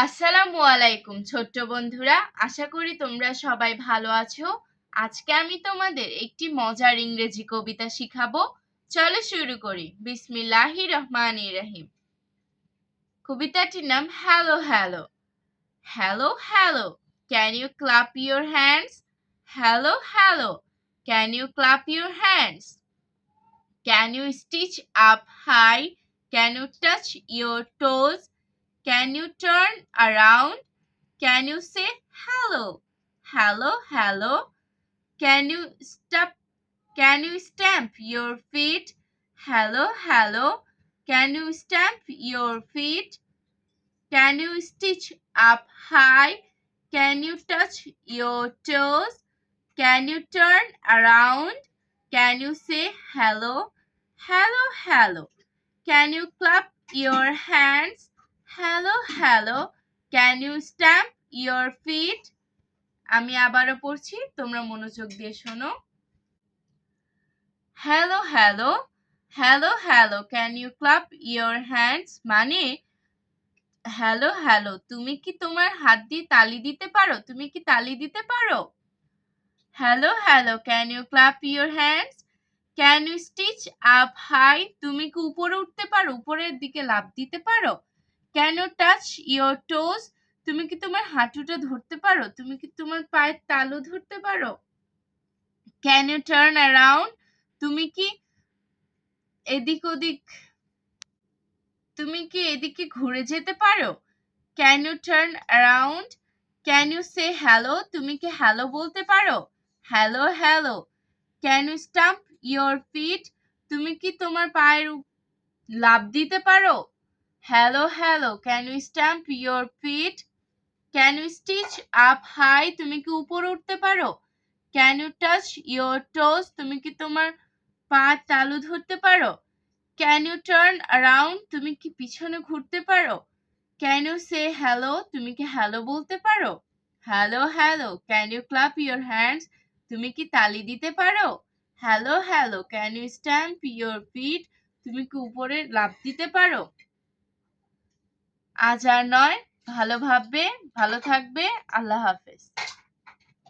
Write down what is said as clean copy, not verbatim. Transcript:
আসসালামু আলাইকুম ছোট্ট বন্ধুরা, আশা করি তোমরা সবাই ভালো আছো। আজকে আমি তোমাদের একটি মজার ইংরেজি কবিতা শিখাবো। চলো শুরু করি। বিসমিল্লাহির রহমানির রহিম। কবিতাটির নাম hello hello. Hello hello, can you clap your hands? Hello hello, can you clap your hands? Can you stretch up high? Can you touch your toes? Can you turn around? Can you say hello? Hello, hello. Can you stop? Can you stamp your feet? Hello, hello. Can you stamp your feet? Can you stitch up high? Can you touch your toes? Can you turn around? Can you say hello? Hello, hello. Can you clap your hands? Hello, hello. Can you stamp your feet? আমি আবারও পড়ছি, তোমরা মনোযোগ দিয়ে শোনো। Hello hello, hello hello, can you clap your hands? মানে hello hello, তুমি কি তোমার হাত দিয়ে তালি দিতে পারো? তুমি কি তালি দিতে পারো? Hello hello, can you clap your hands? Can you stretch up high? তুমি কি উপরে উঠতে পারো? উপরের দিকে লাফ দিতে পারো? Can you touch your toes? তুমি কি তোমার হাঁটুটা ধরতে পারো? তুমি কি তোমার পায়ের তালু ধরতে পারো? Can you turn around? তুমি কি এদিকে ঘুরে যেতে পারো? Can you turn around? Can you say hello? তুমি কি হ্যালো বলতে পারো? Hello hello. Can you stamp your feet? তুমি কি তোমার পায়ের লাফ দিতে পারো? Hello hello, can you stamp your feet? Can you stretch up high? তুমি কি উপরে উঠতে পারো? Can you touch your toes? তুমি কি তোমার পা তালু ধরতে পারো? Can you turn around? তুমি কি পিছনে ঘুরতে পারো? Can you say hello? তুমি কি হ্যালো বলতে পারো? Hello hello, can you clap your hands? তুমি কি তালি দিতে পারো? Hello hello, can you stamp your feet? তুমি কি উপরে লাফ দিতে পারো? আজ আর নয়, ভালো ভাববে, ভালো থাকবে। আল্লাহ হাফেজ।